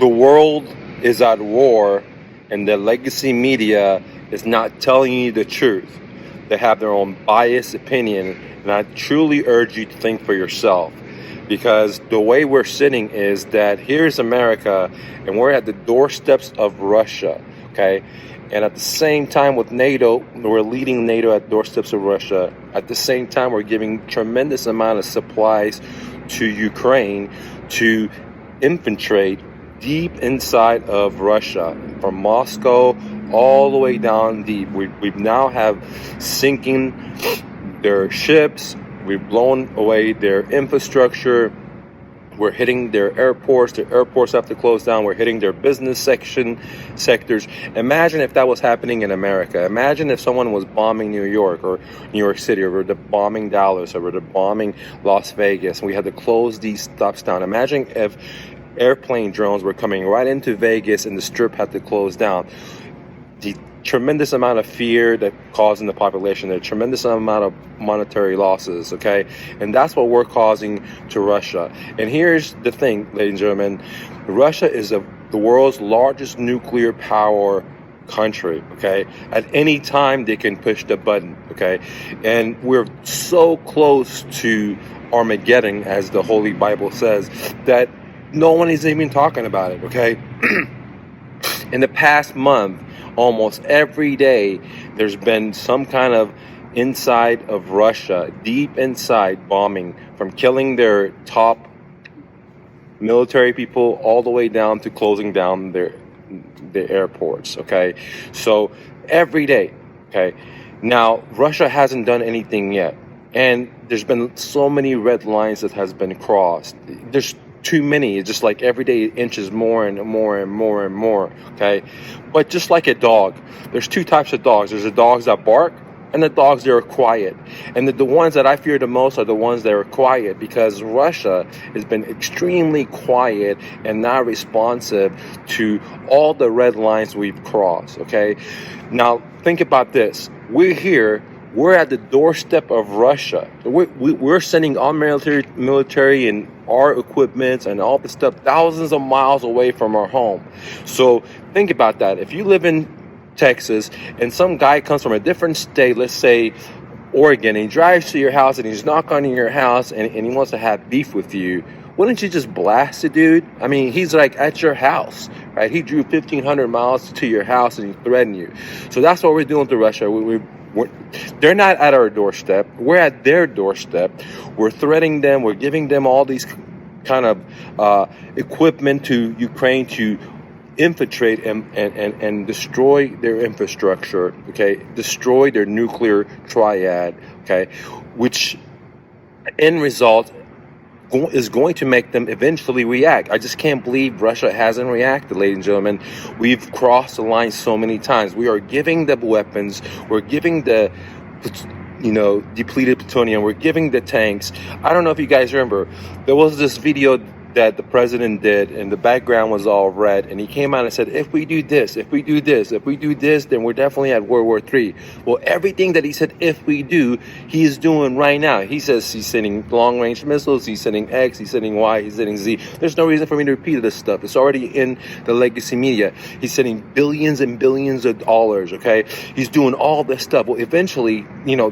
the world is at war and the legacy media is not telling you the truth. They have their own biased opinion, and I truly urge you to think for yourself, because the way we're sitting is that here's America and we're at the doorsteps of Russia, okay? And at the same time with NATO, we're leading NATO at doorsteps of Russia. At the same time, we're giving tremendous amount of supplies to Ukraine to infiltrate deep inside of Russia, from Moscow all the way down deep. We now have sinking their ships. We've blown away their infrastructure. We're hitting their airports. Their airports have to close down. We're hitting their business sectors. Imagine if that was happening in America. Imagine if someone was bombing New York or New York City, or they're bombing Dallas, or they're bombing Las Vegas, and we had to close these stops down. Imagine if airplane drones were coming right into Vegas and the Strip had to close down. The tremendous amount of fear that causing the population, the tremendous amount of monetary losses, okay? And that's what we're causing to Russia. And here's the thing, ladies and gentlemen, Russia is the world's largest nuclear power country, okay? At any time they can push the button, okay? And we're so close to Armageddon, as the Holy Bible says, that no one is even talking about it, okay? In the past month, almost every day, there's been some kind of inside of Russia, deep inside bombing, from killing their top military people all the way down to closing down their airports, okay? So every day, okay? Now, Russia hasn't done anything yet. And there's been so many red lines that has been crossed. There's too many. It's just like every day it inches more and more and more and more, okay? But just like a dog, there's two types of dogs. There's the dogs that bark and the dogs that are quiet. And the ones that I fear the most are the ones that are quiet, because Russia has been extremely quiet and not responsive to all the red lines we've crossed, okay? Now, think about this. We're at the doorstep of Russia. We're sending our military and our equipment and all the stuff thousands of miles away from our home. So think about that. If you live in Texas and some guy comes from a different state, let's say Oregon, and he drives to your house and he's knocking on your house and he wants to have beef with you, wouldn't you just blast the dude? I mean, he's like at your house, right? He drew 1,500 miles to your house and he threatened you. So that's what we're doing to Russia. They're not at our doorstep. We're at their doorstep. We're threatening them. We're giving them all these kind of equipment to Ukraine to infiltrate and destroy their infrastructure, okay? Destroy their nuclear triad, okay? Which, end result, is going to make them eventually react. I just can't believe Russia hasn't reacted, ladies and gentlemen. We've crossed the line so many times. We are giving the weapons. We're giving the, depleted plutonium. We're giving the tanks. I don't know if you guys remember, there was this video that the president did, and the background was all red, and he came out and said, if we do this, then we're definitely at World War III. Well, everything that he said if we do, he is doing right now. He says he's sending long-range missiles, he's sending X, he's sending Y, he's sending Z. There's no reason for me to repeat this stuff. It's already in the legacy media. He's sending billions and billions of dollars, okay? He's doing all this stuff. Well, eventually,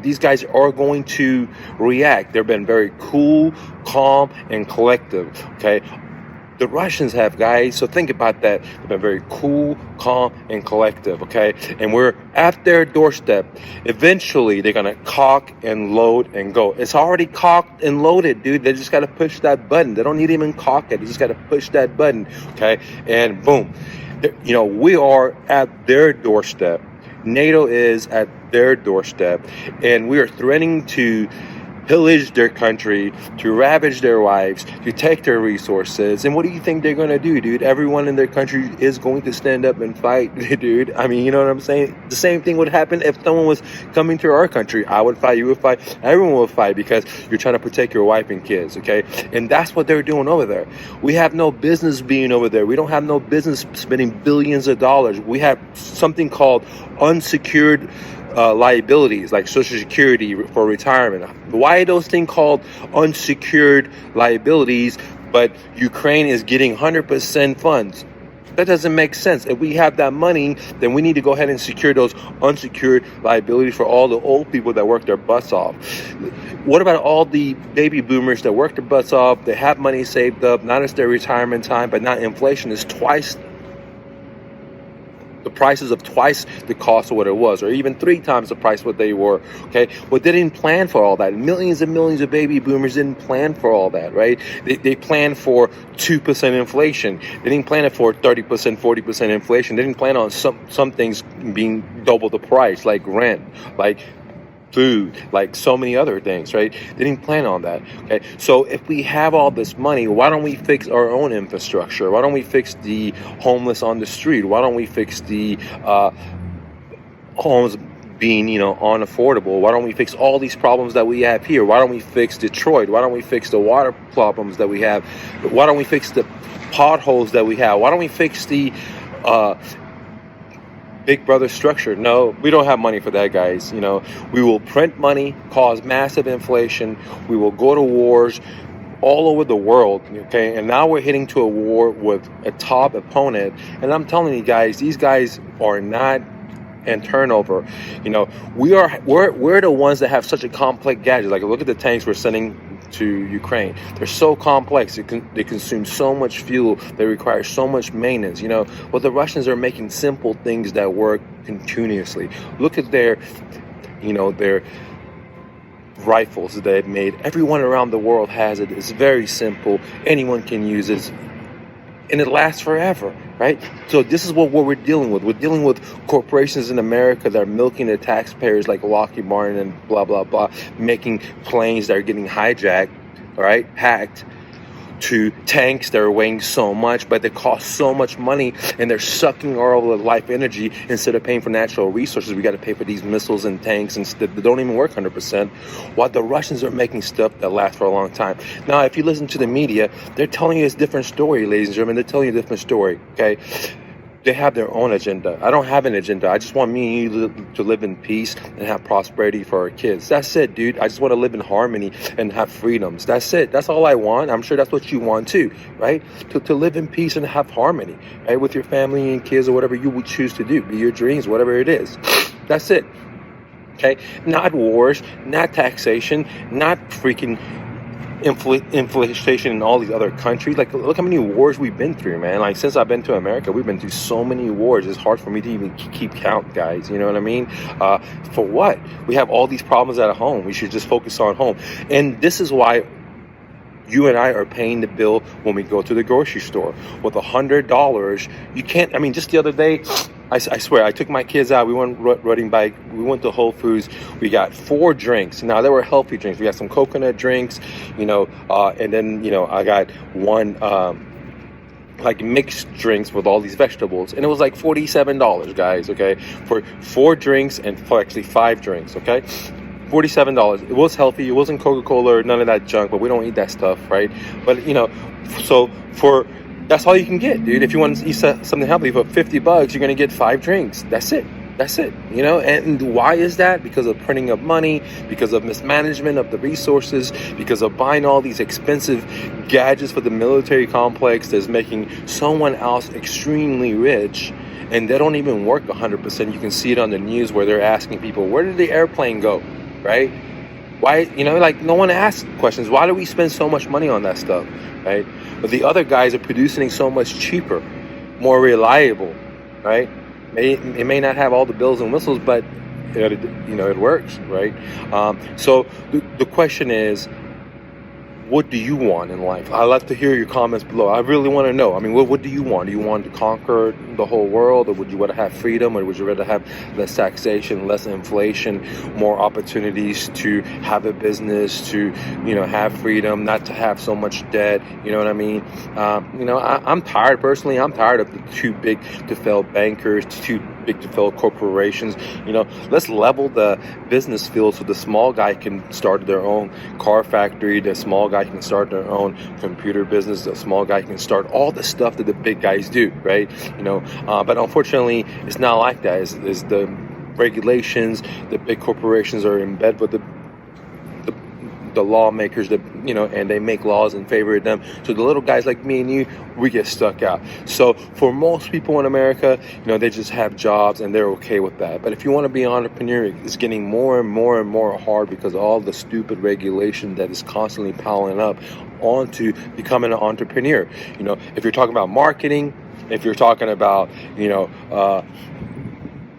these guys are going to react. They've been very cool, calm, and collective, okay? The Russians have, guys, so think about that. They've been very cool, calm, and collective, okay? And we're at their doorstep. Eventually, they're going to cock and load and go. It's already cocked and loaded, dude. They just got to push that button. They don't need to even cock it. They just got to push that button, okay? And boom. We are at their doorstep. NATO is at their doorstep. And we are threatening to pillage their country, to ravage their wives, to take their resources. And what do you think they're going to do, dude? Everyone in their country is going to stand up and fight, dude. I mean, you know what I'm saying? The same thing would happen if someone was coming to our country. I would fight, you would fight, everyone would fight, because you're trying to protect your wife and kids, okay? And that's what they're doing over there. We have no business being over there. We don't have no business spending billions of dollars. We have something called unsecured liabilities, like Social Security for retirement. Why are those things called unsecured liabilities, but Ukraine is getting 100% funds? That doesn't make sense. If we have that money, then we need to go ahead and secure those unsecured liabilities for all the old people that work their butts off. What about all the baby boomers that work their butts off? They have money saved up, not as their retirement time, but now inflation is twice the prices of twice the cost of what it was, or even 3 times the price what they were. Okay, but they didn't plan for all that. Millions and millions of baby boomers didn't plan for all that, right? They planned for 2% inflation. They didn't plan it for 30%, 40% inflation. They didn't plan on some things being double the price, like rent, like food, like so many other things, right? They didn't plan on that. Okay, so if we have all this money, why don't we fix our own infrastructure? Why don't we fix the homeless on the street? Why don't we fix the homes being, unaffordable? Why don't we fix all these problems that we have here? Why don't we fix Detroit? Why don't we fix the water problems that we have? Why don't we fix the potholes that we have? Why don't we fix the Big Brother structure? No, we don't have money for that, guys. We will print money, cause massive inflation. We will go to wars all over the world, okay? And now we're heading to a war with a top opponent. And I'm telling you guys, these guys are not in turnover. We're the ones that have such a complex gadget. Like, look at the tanks we're sending to Ukraine. They're so complex. They consume so much fuel. They require so much maintenance. Well, the Russians are making simple things that work continuously. Look at their rifles that they've made. Everyone around the world has it. It's very simple. Anyone can use it. And it lasts forever, right? So this is what we're dealing with. We're dealing with corporations in America that are milking the taxpayers, like Lockheed Martin and blah, blah, blah, making planes that are getting hijacked, right, hacked, to tanks that are weighing so much, but they cost so much money, and they're sucking all of the life energy. Instead of paying for natural resources, we got to pay for these missiles and tanks and that don't even work 100%, while the Russians are making stuff that lasts for a long time. Now, if you listen to the media, they're telling you a different story, ladies and gentlemen. They're telling you a different story, okay? They have their own agenda. I don't have an agenda. I just want me and you to live in peace and have prosperity for our kids. That's it, dude. I just want to live in harmony and have freedoms. That's it. That's all I want. I'm sure that's what you want too, right? To live in peace and have harmony, right? With your family and kids or whatever you would choose to do. Be your dreams, whatever it is. That's it. Okay? Not wars, not taxation, not freaking inflation in all these other countries. Like, look how many wars we've been through, man. Like, since I've been to America, we've been through so many wars. It's hard for me to even keep count, guys. You know what I mean? For what? We have all these problems at home. We should just focus on home. And this is why you and I are paying the bill when we go to the grocery store. With $100, you can't, just the other day, I swear, I took my kids out. We went riding bike. We went to Whole Foods. We got 4 drinks. Now, they were healthy drinks. We got some coconut drinks, and then, I got one, mixed drinks with all these vegetables. And it was like $47, guys, okay? For 4 drinks and for actually 5 drinks, okay? $47. It was healthy. It wasn't Coca-Cola or none of that junk, but we don't eat that stuff, right? But, so that's all you can get, dude. If you want to eat something healthy for $50, you're going to get 5 drinks. That's it. And why is that? Because of printing of money, because of mismanagement of the resources, because of buying all these expensive gadgets for the military complex that's making someone else extremely rich, and they don't even work 100%. You can see it on the news where they're asking people, where did the airplane go, right? Why, no one asks questions. Why do we spend so much money on that stuff, right? But the other guys are producing so much cheaper, more reliable, right? It may not have all the bells and whistles, but it works, right? So the question is, what do you want in life? I'd love to hear your comments below. I really want to know. What do you want? Do you want to conquer the whole world, or would you rather have freedom, or would you rather have less taxation, less inflation, more opportunities to have a business, to have freedom, not to have so much debt? You know what I mean? I'm tired personally. I'm tired of the too big to fail bankers, too big to fail corporations. Let's level the business field so the small guy can start their own car factory, the small guy can start their own computer business, the small guy can start all the stuff that the big guys do, right? But unfortunately, it's not like that. It's the regulations, the big corporations are in bed with the the lawmakers that, and they make laws in favor of them. So the little guys like me and you, we get stuck out. So for most people in America, they just have jobs and they're okay with that. But if you want to be an entrepreneur, it's getting more and more and more hard because of all the stupid regulation that is constantly piling up onto becoming an entrepreneur. If you're talking about marketing, if you're talking about,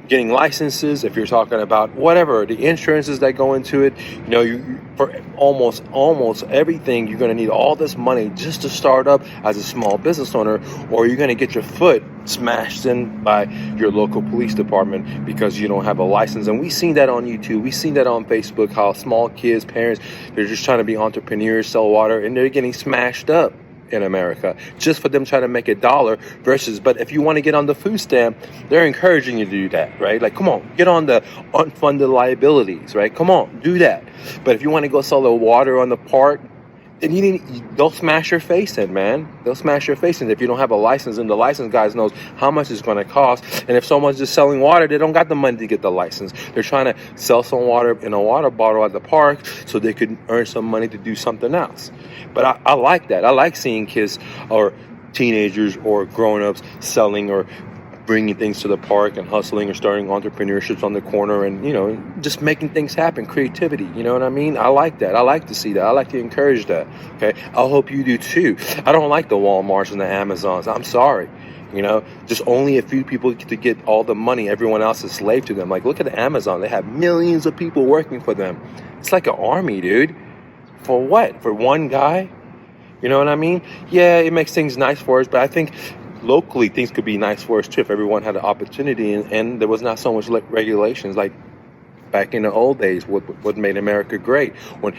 getting licenses, if you're talking about whatever, the insurances that go into it, you for almost everything, you're going to need all this money just to start up as a small business owner, or you're going to get your foot smashed in by your local police department because you don't have a license. And we've seen that on YouTube. We've seen that on Facebook, how small kids, parents, they're just trying to be entrepreneurs, sell water, and they're getting smashed up in America just for them trying to make $1 versus, but if you want to get on the food stamp, they're encouraging you to do that, right? Like, come on, get on the unfunded liabilities, right? Come on, do that. But if you want to go sell the water on the park, then they'll smash your face in, man. They'll smash your face in if you don't have a license, and the license guys knows how much it's going to cost. And if someone's just selling water, they don't got the money to get the license. They're trying to sell some water in a water bottle at the park so they could earn some money to do something else. But I like that. I like seeing kids or teenagers or grown-ups selling or bringing things to the park and hustling or starting entrepreneurships on the corner and, just making things happen, creativity, you know what I mean? I like that. I like to see that. I like to encourage that, okay? I hope you do too. I don't like the Walmarts and the Amazons. I'm sorry. Just only a few people get to get all the money. Everyone else is slave to them. Like, look at Amazon. They have millions of people working for them. It's like an army, dude. For what? For one guy? You know what I mean? Yeah, it makes things nice for us, but I think locally things could be nice for us too if everyone had an opportunity and there was not so much regulations like back in the old days, what made America great, when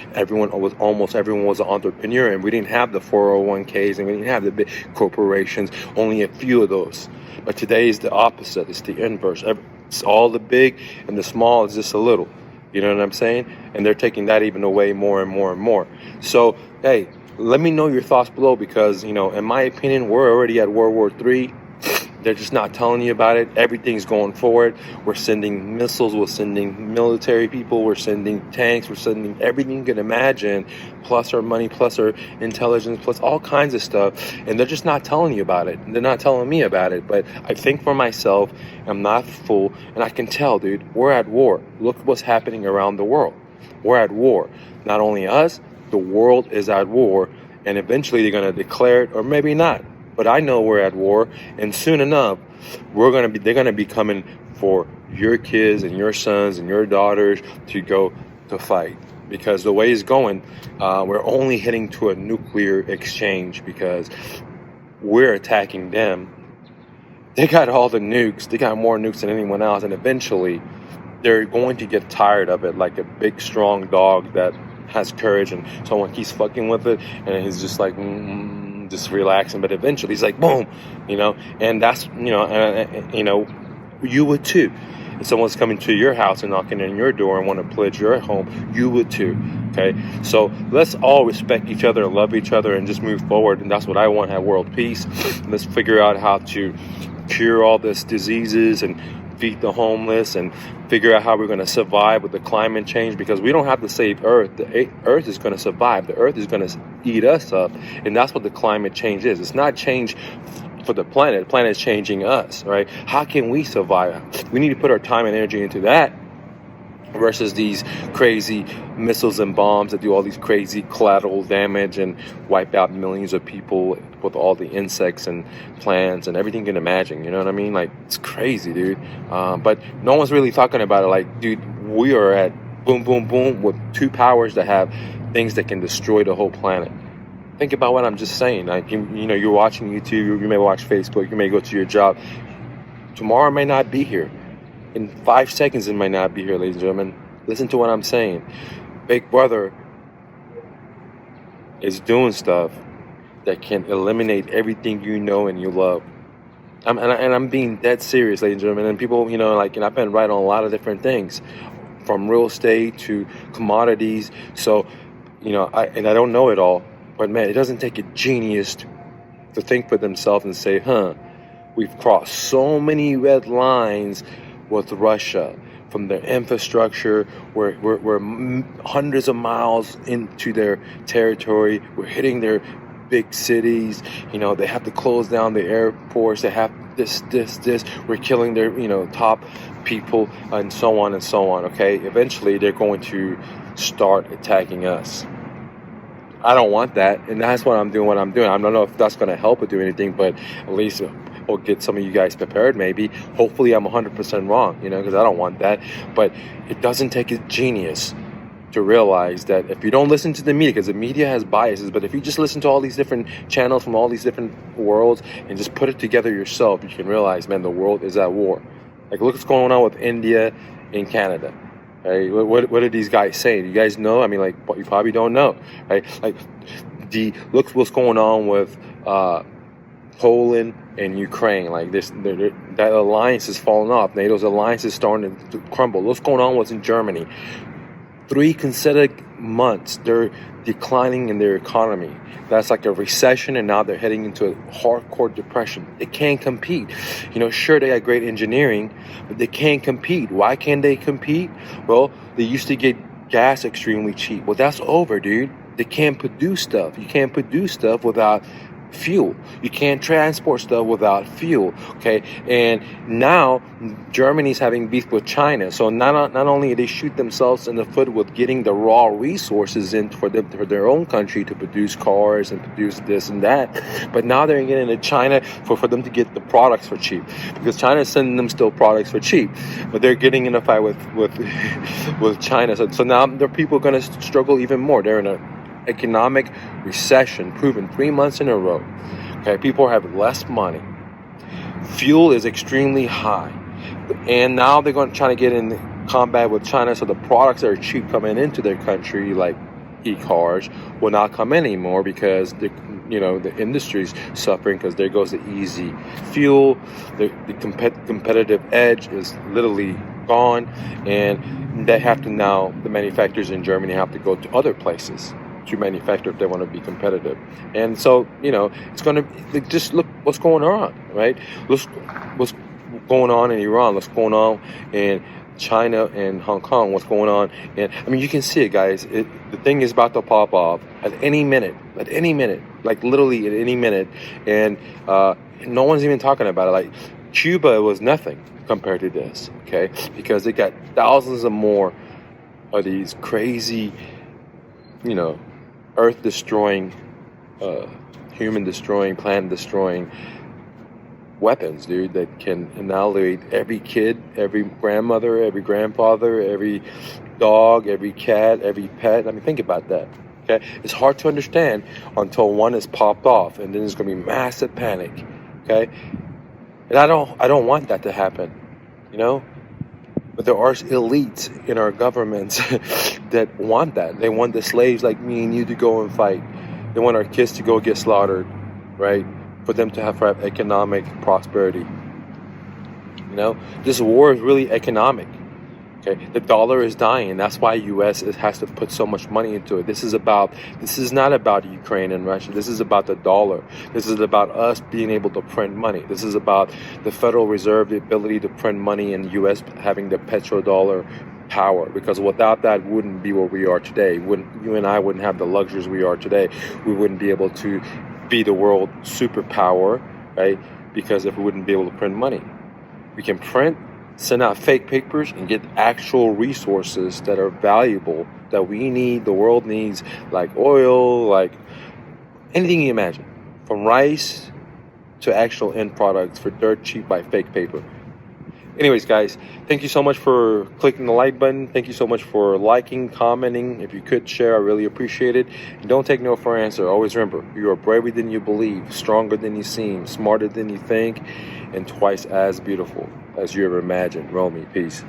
almost everyone was an entrepreneur, and we didn't have the 401ks and we didn't have the big corporations, only a few of those. But today is the opposite. It's the inverse. It's all the big and the small is just a little. You know what I'm saying? And they're taking that even away more and more and more. So, hey, let me know your thoughts below because, in my opinion, we're already at World War III. They're just not telling you about it. Everything's going forward. We're sending missiles. We're sending military people. We're sending tanks. We're sending everything you can imagine, plus our money, plus our intelligence, plus all kinds of stuff. And they're just not telling you about it. They're not telling me about it. But I think for myself, I'm not a fool. And I can tell, dude, we're at war. Look what's happening around the world. We're at war. Not only us, the world is at war. And eventually they're going to declare it, or maybe not. But I know we're at war, and soon enough, they're going to be coming for your kids and your sons and your daughters to go to fight. Because the way it's going, we're only heading to a nuclear exchange because we're attacking them. They got all the nukes. They got more nukes than anyone else, and eventually, they're going to get tired of it, like a big, strong dog that has courage, and someone keeps fucking with it, and he's just like, just relaxing, but eventually he's like, boom, and that's, you would too. If someone's coming to your house and knocking on your door and want to pillage your home, you would too, okay? So let's all respect each other and love each other and just move forward, and that's what I want, have world peace. Let's figure out how to cure all these diseases and feed the homeless and figure out how we're going to survive with the climate change, because we don't have to save Earth. The Earth is going to survive. The Earth is going to eat us up, and that's what the climate change is. It's not change for the planet. The planet is changing us, right? How can we survive? We need to put our time and energy into that versus these crazy missiles and bombs that do all these crazy collateral damage and wipe out millions of people with all the insects and plants and everything you can imagine. You know what I mean? Like, it's crazy, dude. But no one's really talking about it. Like, dude, we are at boom, boom, boom with two powers that have things that can destroy the whole planet. Think about what I'm just saying. Like, you're watching YouTube, you may watch Facebook, you may go to your job. Tomorrow may not be here. In 5 seconds, it might not be here, ladies and gentlemen. Listen to what I'm saying. Big Brother is doing stuff that can eliminate everything you know and you love. I'm being dead serious, ladies and gentlemen. And people, I've been right on a lot of different things, from real estate to commodities. So, I don't know it all. But, man, it doesn't take a genius to think for themselves and say, we've crossed so many red lines with Russia. from their infrastructure. We're hundreds of miles into their territory. We're hitting their big cities. They have to close down the airports. They have this. We're killing their, top people, and so on and so on. Okay, eventually they're going to start attacking us. I don't want that, and that's what I'm doing. I don't know if that's going to help or do anything, but at least it'll get some of you guys prepared. Maybe, hopefully, I'm 100% wrong. Because I don't want that. But it doesn't take a genius to realize that if you don't listen to the media, because the media has biases, but if you just listen to all these different channels from all these different worlds and just put it together yourself, you can realize, man, the world is at war. Like, look what's going on with India and Canada. Right? What are these guys saying? You guys know? I mean, like, you probably don't know, right? Like, look what's going on with Poland and Ukraine. Like, that alliance is falling off. NATO's alliance is starting to crumble. What's going on with in Germany? 3 consecutive months, they're declining in their economy. That's like a recession, and now they're heading into a hardcore depression. They can't compete. Sure, they got great engineering, but they can't compete. Why can't they compete? Well, they used to get gas extremely cheap. Well, that's over, dude. They can't produce stuff. You can't produce stuff without fuel. You can't transport stuff without fuel. Okay, and now Germany's having beef with China. So not only do they shoot themselves in the foot with getting the raw resources in for their own country to produce cars and produce this and that, but now they're getting into China for them to get the products for cheap, because China's sending them still products for cheap, but they're getting in a fight with China. So now their people are going to struggle even more. They're in a economic recession, proven 3 months in a row. Okay, people have less money. Fuel is extremely high, and now they're going to try to get in combat with China. So the products that are cheap coming into their country, like e-cars, will not come in anymore, because the industry's suffering, because there goes the easy fuel. The competitive edge is literally gone, and the manufacturers in Germany have to go to other places to manufacture if they want to be competitive. And so, it's going to, just look what's going on, right? Look what's going on in Iran, what's going on in China and Hong Kong, what's going on. And I mean, you can see it, guys. The thing is about to pop off at any minute, like literally at any minute. And no one's even talking about it. Like, Cuba was nothing compared to this, okay? Because they got thousands of more of these crazy, earth-destroying, human-destroying, planet-destroying weapons, dude, that can annihilate every kid, every grandmother, every grandfather, every dog, every cat, every pet. I mean, think about that, okay? It's hard to understand until one is popped off, and then there's going to be massive panic, okay? And I don't want that to happen, But there are elites in our governments that want that. They want the slaves like me and you to go and fight. They want our kids to go get slaughtered, right? For them to have economic prosperity. This war is really economic. Okay, the dollar is dying. That's why U.S. has to put so much money into it. This is not about Ukraine and Russia. This is about the dollar. This is about us being able to print money. This is about the Federal Reserve, the ability to print money, and U.S. having the petrodollar power. Because without that, we wouldn't be where we are today. You and I wouldn't have the luxuries we are today. We wouldn't be able to be the world superpower, right? Because if we wouldn't be able to print money, we can print, send out fake papers, and get actual resources that are valuable, that we need, the world needs, like oil, like anything you imagine, from rice to actual end products for dirt cheap by fake paper. Anyways, guys, thank you so much for clicking the like button. Thank you so much for liking, commenting. If you could share, I really appreciate it. And don't take no for an answer. Always remember, you are braver than you believe, stronger than you seem, smarter than you think, and twice as beautiful as you ever imagined. Roll me. Peace.